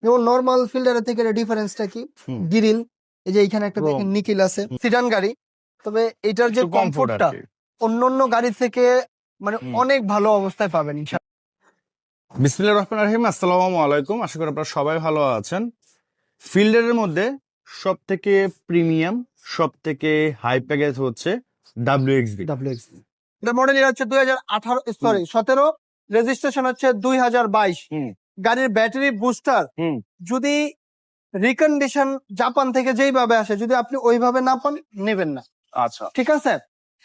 যেমন নরমাল ফিল্ডারের থেকে ডিফারেন্সটা কি? হুম। গ্রিল, এই যে এখানে একটা Chrome। দেখেন নিকেল আছে, সিডান গাড়ি। তবে এটার যে একটু comfort কমফোর্টটা আর কি। অন্যান্য গাড়ি থেকে মানে হুম। অনেক ভালো অবস্থায় পাবেন ইনশাআল্লাহ। বিসমিল্লাহির রহমানির রহিম। আসসালামু আলাইকুম। আশা করি আপনারা সবাই ভালো আছেন। ফিল্ডারের মধ্যে সব থেকে প্রিমিয়াম, সব থেকে হাই প্যাকেজ হচ্ছে WXB। WX এটা মডেল ইয়ার হচ্ছে 2017, রেজিস্ট্রেশন হচ্ছে 2022। হুম। গাড়ির ব্যাটারি বুস্টার হুম। যদি রিকন্ডিশন জাপান থেকে যেইভাবে আসে, যদি আপনি ওইভাবে না পান নেবেন না, আচ্ছা। ঠিক আছে?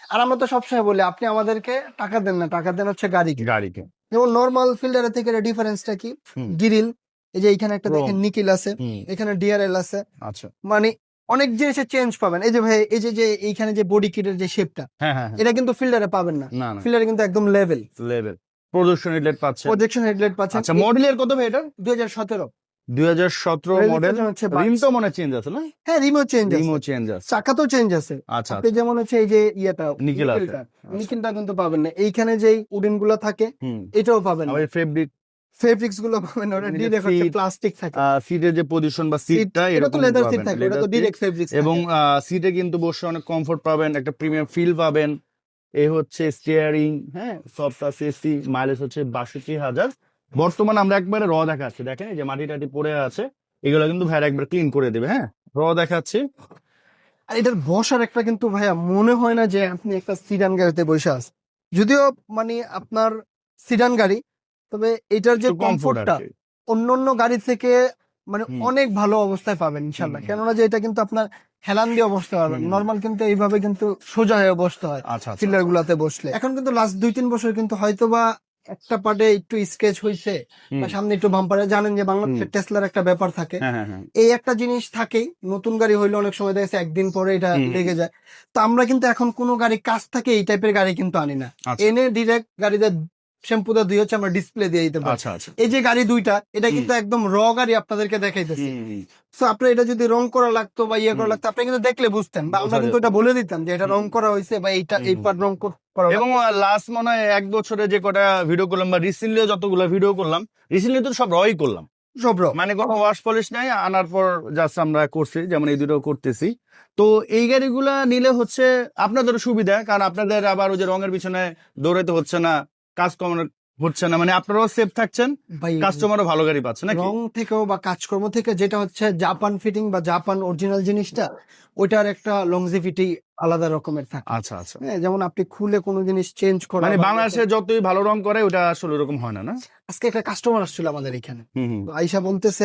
আর আমরা তো সবসময় বলি আপনি আমাদেরকে টাকা দেন না, টাকা দেন হচ্ছে গাড়িকে। গাড়িকে। যেমন নরমাল ফিল্ডারের থেকে ডিফারেন্সটা কি? হুম। গ্রিল, এই যে এখানে একটা Chrome। দেখেন নিকেল আছে, হুম। এখানে ডিআরএল আছে, আচ্ছা। মানে অনেক জিনিসের চেঞ্জ পাবেন। এই যে ভাই, এই যে এইখানে যে বডি কিটের যে শেপটা, হ্যাঁ হ্যাঁ হ্যাঁ। এটা কিন্তু ফিল্ডারে পাবেন না। না না, ফিল্ডারে কিন্তু একদম লেভেল। লেভেল। প্রদর্শন হেডলাইট পাচ্ছেন। প্রজেকশন হেডলাইট পাচ্ছেন। আচ্ছা, মডেলের কত ভাই এটা? 2017 2017 মডেল। Registration হচ্ছে 22। রিম তো মনে চেঞ্জ আছে না? হ্যাঁ, রিমো চেঞ্জ আছে, রিমও চেঞ্জ আছে। চাকা তো চেঞ্জ আছে। আচ্ছা আপনি আচ্ছা। যেমন হচ্ছে এই যে ইয়েটা নিকেল আছে। নিকেলটা, নিকেলটা কিন্তু পাবেন না। এইখানে যে উডেন গুলো থাকে হুম। এটাও পাবেন না। আবার ফেব্রিক, ফেব্রিক্স গুলো পাবেন না, ওটা এই যে ডিরেক্ট হচ্ছে seat, প্লাস্টিক থাকে। সিটের যে পজিশন বা সিটটা এটা তো এরকম লেদার সিট পাবেন, থাকে, ওটা leather তো seat। ডিরেক্ট ফেব্রিক্স এবং সিটে কিন্তু বসে অনেক কমফোর্ট পাবেন, একটা প্রিমিয়াম ফিল পাবেন। এই হচ্ছে স্টিয়ারিং, হ্যাঁ, সফট টাচ এসি, মাইলেজ হচ্ছে 62,000। বর্তমানে আমরা একবারে র দেখাচ্ছি, দেখেন এই যে মাটি টাটি পড়ে আছে, এগুলো কিন্তু ভাইয়া একবার ক্লিন করে দেবে। হ্যাঁ, র দেখাচ্ছি। আর এটার বসার একটা কিন্তু ভাইয়া মনে হয় না যে আপনি একটা সিডান গাড়িতে বসে আছেন, যদিও মানে আপনার সিডান গাড়ি, তবে এটার যে একটু কমফোর্ট আর কমফোর্টটা কি। অন্যান্য গাড়ি থেকে মানে হুম। অনেক ভালো অবস্থায় পাবেন ইনশাল্লাহ। হুম। কেননা যে এটা কিন্তু আপনার হেলান দিয়ে বসতে পারবেন, হুম। নর্মাল কিন্তু এইভাবে কিন্তু সোজা হয়ে বসতে হয় আচ্ছা আচ্ছা। ফিল্ডার গুলাতে বসলে। এখন কিন্তু লাস্ট 2-3 বছর কিন্তু হয়তোবা একটা পার্টে একটু স্কেচ হয়েছে, হুম। বা সামনে একটু বাম্পারে, জানেন যে বাংলাদেশের টেসলার একটা ব্যাপার থাকে, হ্যাঁ হ্যাঁ হ্যাঁ। এই একটা জিনিস থাকেই। নতুন গাড়ি হইলে অনেক সময় দেখা যাচ্ছে একদিন পরে এটা হুম। লেগে যায়। তো আমরা কিন্তু এখন কোনো গাড়ি কাজ থাকে এই টাইপের গাড়ি কিন্তু আনি না, আচ্ছা এনে ডিরেক্ট গাড়িতে শ্যাম্পু দিয়ে হচ্ছে আমরা ডিসপ্লে দিয়ে দিতে পারি। আচ্ছা আচ্ছা। এই যে গাড়ি দুইটা, এটা কিন্তু একদম র গাড়ি আপনাদেরকে দেখাইতেছি। তো আপনার এটা যদি রং করা লাগতো বা ইয়ে করা লাগতো, আপনি কিন্তু দেখলে বুঝতেন, বা আমরা বোঝা কিন্তু যেত। এটা বলে দিতাম যে এটা রং করা হয়েছে বা এইটা এই পার্ট রং করা এবং লাস্ট মনে হয় 1 বছরে যে কটা ভিডিও করলাম বা রিসেন্টলিও যতগুলো ভিডিও করলাম, রিসেন্টলি তো সব রই করলাম, সব র। মানে কোনো ওয়াশ পলিশ নাই, আনার পর জাস্ট আমরা করছি, যেমন এই দুটো করতেছি। তো এই গাড়িগুলা নিলে হচ্ছে আপনাদের সুবিধা, কারণ আপনাদের আবার ওই যে রঙের পিছনে দৌড়াইতে হচ্ছে না, কাজ কমানো হচ্ছে না, মানে আপনারাও সেফ থাকছেন, ভাই কাস্টমারও ভালো গাড়ি পাচ্ছে নাকি? রং থেকেও বা কাজকর্ম থেকে, যেটা হচ্ছে জাপান ফিটিং বা জাপান অরিজিনাল জিনিসটা, ওইটার একটা লংজিভিটি আলাদা রকমের থাকে। আচ্ছা আচ্ছা। হ্যাঁ, যেমন আপনি খুলে কোনো জিনিস চেঞ্জ করা, মানে বা বাংলাদেশে যতই ভালো রং করে ওটা আসলে ওরকম হয় না, না? আজকে একটা কাস্টমার আসছিল আমাদের এখানে, হুম হুম। তো আইসা বলতেছে